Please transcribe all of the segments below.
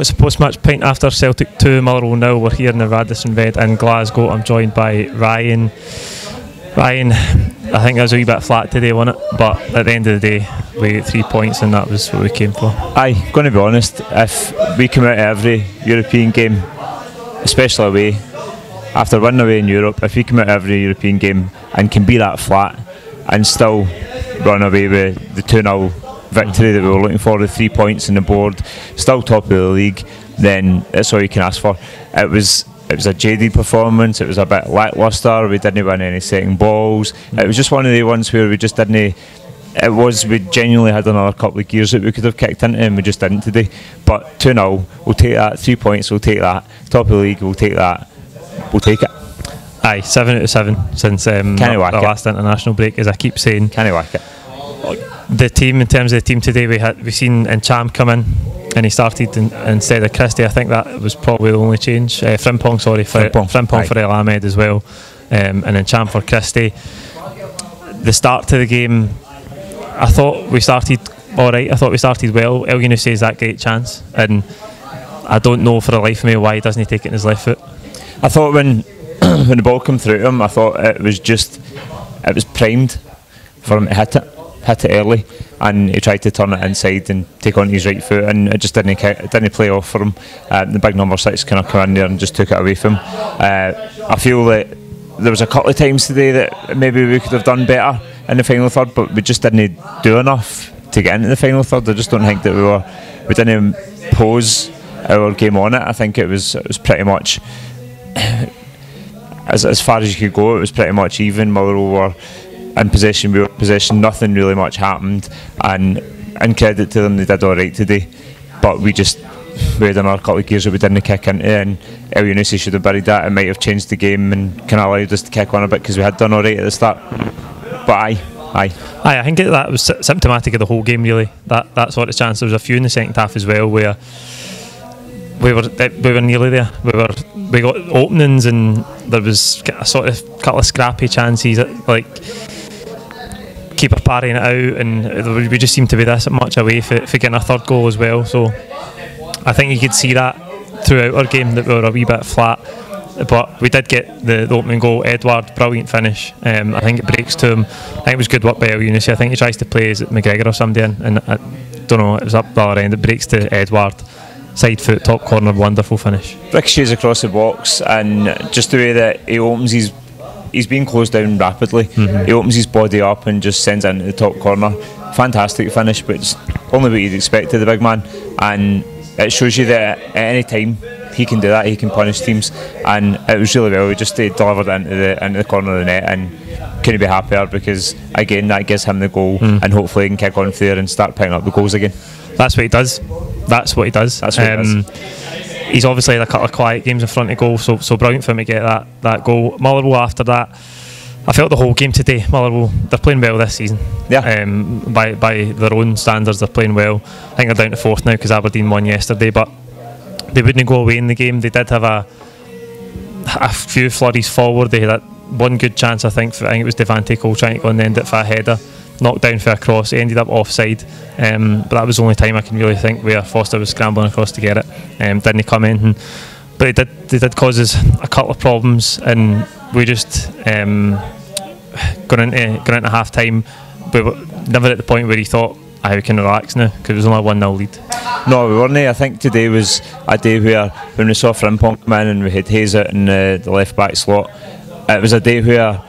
it's a post-match pint after Celtic 2, Motherwell 0. We're here in the Radisson Red in Glasgow. I'm joined by Ryan. Ryan, I think that was a wee bit flat today, wasn't it? But at the end of the day, we got 3 points and that was what we came for. Aye, going to be honest, if we come out of every European game, especially away, after winning away in Europe, if we come out of every European game and can be that flat and still run away with the 2-0 victory that we were looking for, the 3 points on the board, still top of the league, then that's all you can ask for. It was a jaded performance, it was a bit lacklustre, we didn't win any second balls, it was just one of the ones where we just didn't, we genuinely had another couple of gears that we could have kicked into and we just didn't today. But 2-0, we'll take that, 3 points, we'll take that, top of the league, we'll take that, we'll take it. Aye, 7 out of 7 since the last international break, as I keep saying. Can I whack it? The team, in terms of the team today, we seen Encham come in and he started instead of Christie. I think that was probably the only change. Frimpong for El Ahmed as well, and Encham for Christie. The start to the game, I thought we started alright. I thought we started well. El Younousi has that great chance, and I don't know for the life of me why doesn't he take it in his left foot. I thought when the ball came through him, I thought it was primed for him to hit it early, and he tried to turn it inside and take on his right foot, and it just didn't play off for him. The big number 6 kind of came in there and just took it away from him. I feel that there was a couple of times today that maybe we could have done better in the final third, but we just didn't do enough to get into the final third. I just don't think that we didn't pose our game on it. I think it was pretty much as far as you could go. It was pretty much even. Motherwell were in possession, we were in possession, nothing really much happened, and credit to them, they did alright today, but we had another couple of gears that we didn't kick into, and El Younousi should have buried that. It might have changed the game and kind of allowed us to kick on a bit because we had done alright at the start. But I think that was symptomatic of the whole game, really, that sort of chance. There was a few in the second half as well where we were nearly there. We got openings and there was a sort of couple of scrappy chances, like keeper parrying it out, and we just seemed to be this much away for getting a third goal as well. So I think you could see that throughout our game that we were a wee bit flat, but we did get the opening goal. Edouard, brilliant finish. I think it breaks to him. I think it was good work by El Younousi. I think he tries to play as McGregor or somebody, and I don't know, it was up the other end. It breaks to Edouard, side foot, top corner, wonderful finish. Ricochets across the box, and just the way that he opens he's being closed down rapidly. He opens his body up and just sends it into the top corner. Fantastic finish, but it's only what you'd expect of the big man, and it shows you that at any time he can do that, he can punish teams, and it was really well. He just delivered it into the corner of the net, and couldn't be happier because again that gives him the goal, and hopefully he can kick on from there and start picking up the goals again. That's what he does. He's obviously had a couple of quiet games in front of goal, so brilliant for him to get that goal. Motherwell after that, I felt the whole game today, Motherwell, they're playing well this season. Yeah. By their own standards, they're playing well. I think they're down to 4th now because Aberdeen won yesterday, but they wouldn't go away in the game. They did have a few flurries forward. They had that one good chance, I think it was Devante Cole trying to go and end it for a header, knocked down for a cross. It ended up offside, but that was the only time I can really think where Foster was scrambling across to get it. Didn't come in, but they did cause us a couple of problems, and we just going into half time, we were never at the point where he thought we can relax now because it was only a 1-0 lead. No, we weren't. I think today was a day where when we saw Frimpong come in and we had Hayes out in the left back slot, it was a day where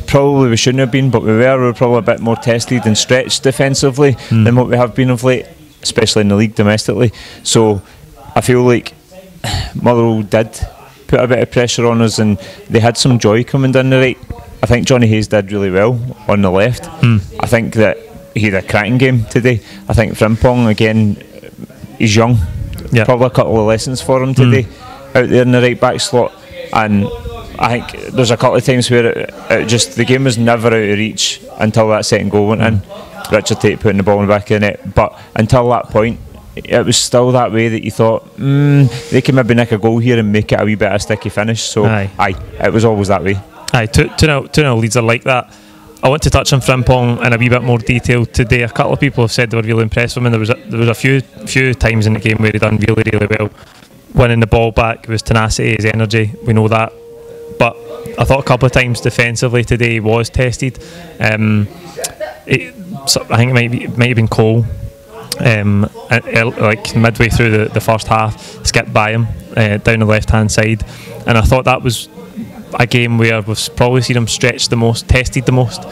probably we shouldn't have been, but we were probably a bit more tested and stretched defensively than what we have been of late, especially in the league domestically. So I feel like Motherwell did put a bit of pressure on us, and they had some joy coming down the right. I think Johnny Hayes did really well on the left. I think that he had a cracking game today. I think Frimpong, again, he's young. Yeah. Probably a couple of lessons for him today out there in the right back slot, and I think there's a couple of times where it just, the game was never out of reach until that second goal went in. Richard Tait putting the ball in the back of the net, but until that point it was still that way that you thought they can maybe nick a goal here and make it a wee bit of a sticky finish. So it was always that way. 2-0 leads are like that. I want to touch on Frimpong in a wee bit more detail today. A couple of people have said they were really impressed with him, and there was a few times in the game where he done really well. Winning the ball back, his tenacity, his energy, we know that. But I thought a couple of times defensively today he was tested. I think it might have been Cole, like midway through the first half, skipped by him down the left hand side, and I thought that was a game where we've probably seen him stretched the most, tested the most.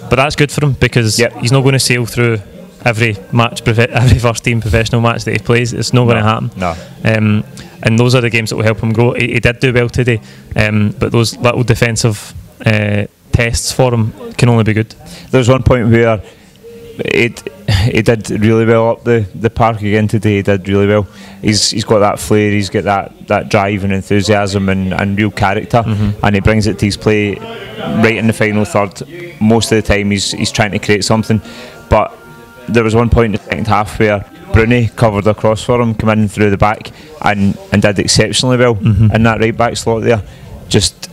But that's good for him, because he's not going to sail through every match, every first team professional match that he plays. It's not going to happen. No. And those are the games that will help him grow. He did do well today, but those little defensive tests for him can only be good. There's one point where he did really well up the park again today. He did really well. He's got that flair, he's got that drive and enthusiasm and real character, and he brings it to his play right in the final third. Most of the time he's trying to create something, but there was one point in the second half where Bruni covered across for him, come in through the back and did exceptionally well in that right back slot there, just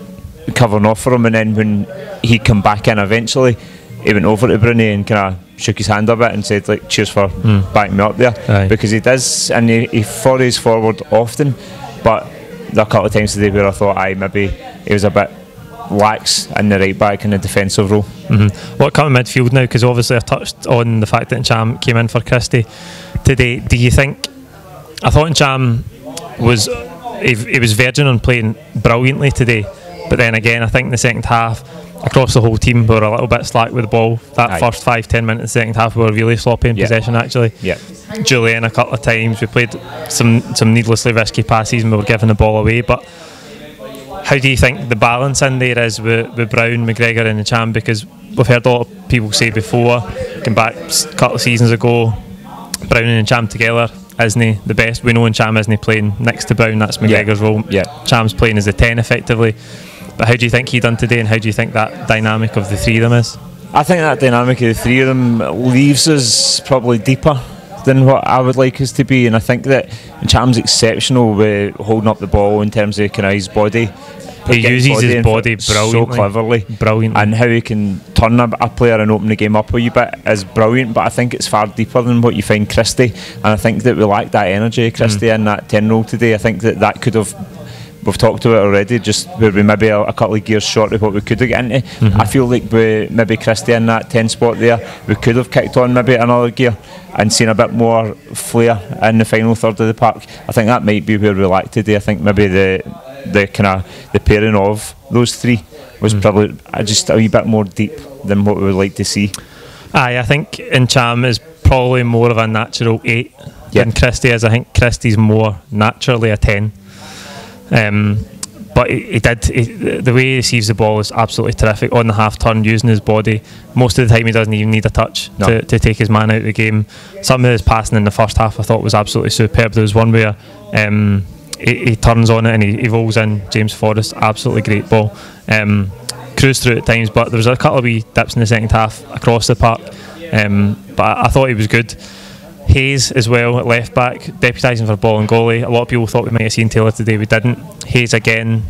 covering off for him. And then when he come back in eventually, he went over to Bruni and kind of shook his hand a bit and said, like, cheers for backing me up there. Because he does, and he forays forward often, but there are a couple of times today where I thought maybe he was a bit lax in the right back in the defensive role. What coming midfield now, because obviously I touched on the fact that Ncham came in for Christie today. Do you think, I thought Ncham was he was verging on playing brilliantly today, but then again I think in the second half across the whole team we were a little bit slack with the ball. That first 5-10 minutes of the second half we were really sloppy in possession actually. Julian a couple of times, we played some needlessly risky passes and we were giving the ball away. But how do you think the balance in there is with Brown, McGregor and Ncham? Because we've heard a lot of people say before, going back a couple of seasons ago, Brown and Ncham together isn't the best. We know Ncham isn't playing next to Brown, that's McGregor's role. Ncham's playing as a 10 effectively. But how do you think he done today, and how do you think that dynamic of the three of them is? I think that dynamic of the three of them leaves us probably deeper than what I would like us to be, and I think that Ncham's exceptional with holding up the ball in terms of kind of his body. He uses his body so cleverly, and how he can turn a player and open the game up a wee bit is brilliant. But I think it's far deeper than what you find Christie, and I think that we lack that energy Christie in that 10 role today. I think that could have, we've talked about it already, just where we maybe a couple of gears short of what we could have got into. I feel like with maybe Christie in that 10 spot there, we could have kicked on maybe another gear and seen a bit more flair in the final third of the park. I think that might be where we lack today. I think maybe the kind of the pairing of those three was probably just a wee bit more deep than what we would like to see. I think Ncham is probably more of a natural 8 than Christie is. I think Christie's more naturally a 10. But the way he receives the ball is absolutely terrific on the half turn, using his body. Most of the time he doesn't even need a touch to take his man out of the game. Some of his passing in the first half I thought was absolutely superb. There was one where he turns on it and he rolls in James Forrest, absolutely great ball. Cruised through at times, but there was a couple of wee dips in the second half across the park, but I thought he was good. Hayes as well at left back, deputising for ball and goalie. A lot of people thought we might have seen Taylor today, we didn't. Hayes again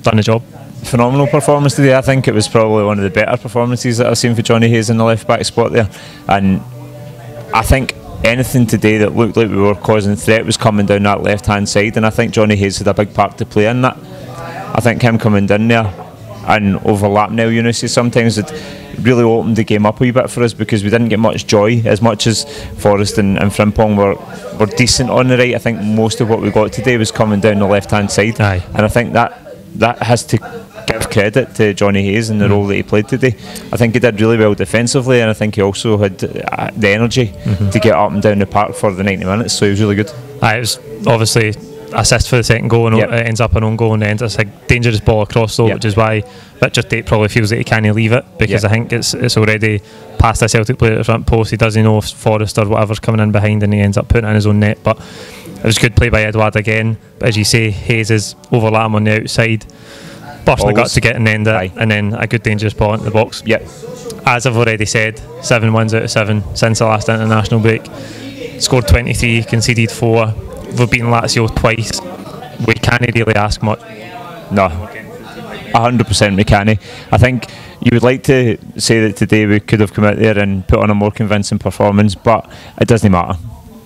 done the job. Phenomenal performance today. I think it was probably one of the better performances that I've seen for Johnny Hayes in the left back spot there, and I think anything today that looked like we were causing threat was coming down that left hand side, and I think Johnny Hayes had a big part to play in that. I think him coming down there and overlapping El Younusi sometimes it really opened the game up a wee bit for us, because we didn't get much joy. As much as Forrest and Frimpong were decent on the right, I think most of what we got today was coming down the left hand side. And I think that has to give credit to Johnny Hayes in the role that he played today. I think he did really well defensively, and I think he also had the energy to get up and down the park for the 90 minutes, so he was really good. It was obviously assist for the second goal, and it ends up an own goal, and ends it's a dangerous ball across though, which is why Richard Tait probably feels that he can't leave it, because I think it's already past a Celtic player at the front post. He doesn't know if Forrest or whatever's coming in behind, and he ends up putting it in his own net. But it was good play by Edouard again, but as you say, Hayes is overlapping on the outside, busting the guts to get an end it, and then a good dangerous ball into the box. As I've already said, 7 wins out of 7 since the last international break, scored 23, conceded 4. We've beaten Lazio twice. We can't really ask much. No. 100% we can. I think you would like to say that today we could have come out there and put on a more convincing performance, but it doesn't matter.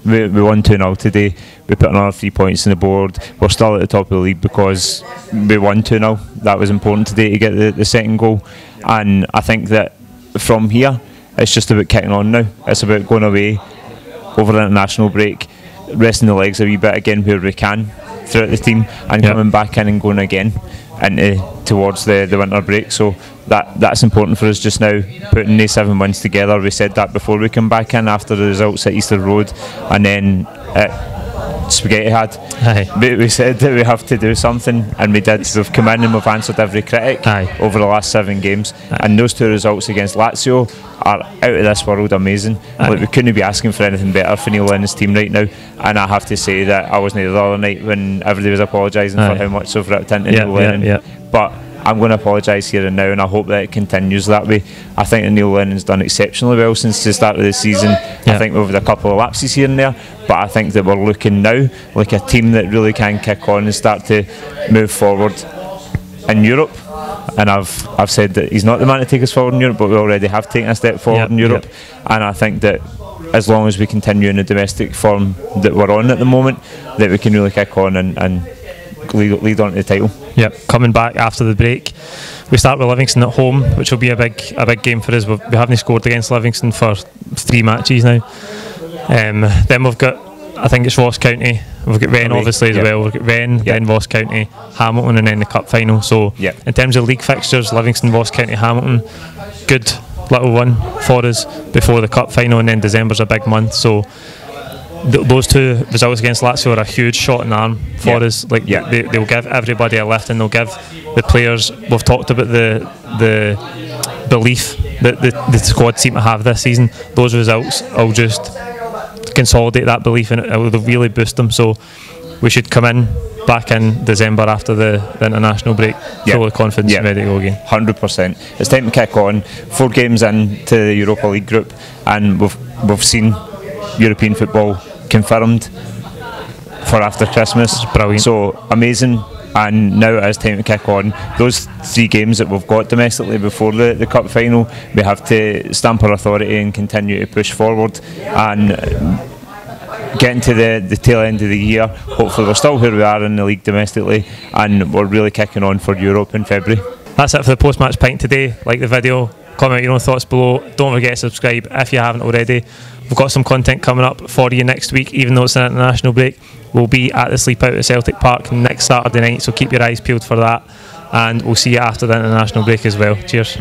We won 2-0 today. We put another 3 points on the board. We're still at the top of the league because we won 2-0. That was important today to get the second goal. And I think that from here, it's just about kicking on now. It's about going away over the international break, resting the legs a wee bit again where we can throughout the team, and coming back in and going again towards the winter break. So that's important for us just now, putting these 7 wins together. We said that before we come back in after the results at Easter Road and then Spaghetti had. We said that we have to do something, and we did. We've come in and we've answered every critic over the last 7 games, and those 2 results against Lazio are out of this world amazing. Like, we couldn't be asking for anything better for Neil Lennon's team right now, and I have to say that I wasn't there the other night when everybody was apologising for how much they've ripped into Neil Lennon, but I'm going to apologise here and now, and I hope that it continues that way. I think that Neil Lennon's done exceptionally well since the start of the season. I think we've had a couple of lapses here and there, but I think that we're looking now like a team that really can kick on and start to move forward in Europe. And I've said that he's not the man to take us forward in Europe, but we already have taken a step forward in Europe. And I think that as long as we continue in the domestic form that we're on at the moment, that we can really kick on and lead on to the title. Coming back after the break, we start with Livingston at home, which will be a big game for us. We haven't scored against Livingston for 3 matches now. Then we've got, I think it's Ross County. We've got Rennes obviously as well. We've got Rennes, then Ross County, Hamilton, and then the cup final. So in terms of league fixtures, Livingston, Ross County, Hamilton, good little one for us before the cup final, and then December's a big month. So those 2 results against Lazio are a huge shot in the arm for us. Like they'll give everybody a lift, and they'll give the players. We've talked about the belief that the squad seem to have this season. Those results will just consolidate that belief, and it will really boost them. So we should come in back in December after the international break full of confidence and ready to go again. 100%. It's time to kick on. 4 games into the Europa League group, and we've seen European football confirmed for after Christmas. It's brilliant. So amazing. And now it is time to kick on. Those 3 games that we've got domestically before the cup final, we have to stamp our authority and continue to push forward, and getting to the tail end of the year, hopefully we're still where we are in the league domestically, and we're really kicking on for Europe in February. That's it for the post-match pint today. Like the video, comment your own thoughts below. Don't forget to subscribe if you haven't already. We've got some content coming up for you next week, even though it's an international break. We'll be at the Sleep Out at Celtic Park next Saturday night, so keep your eyes peeled for that, and we'll see you after the international break as well. Cheers.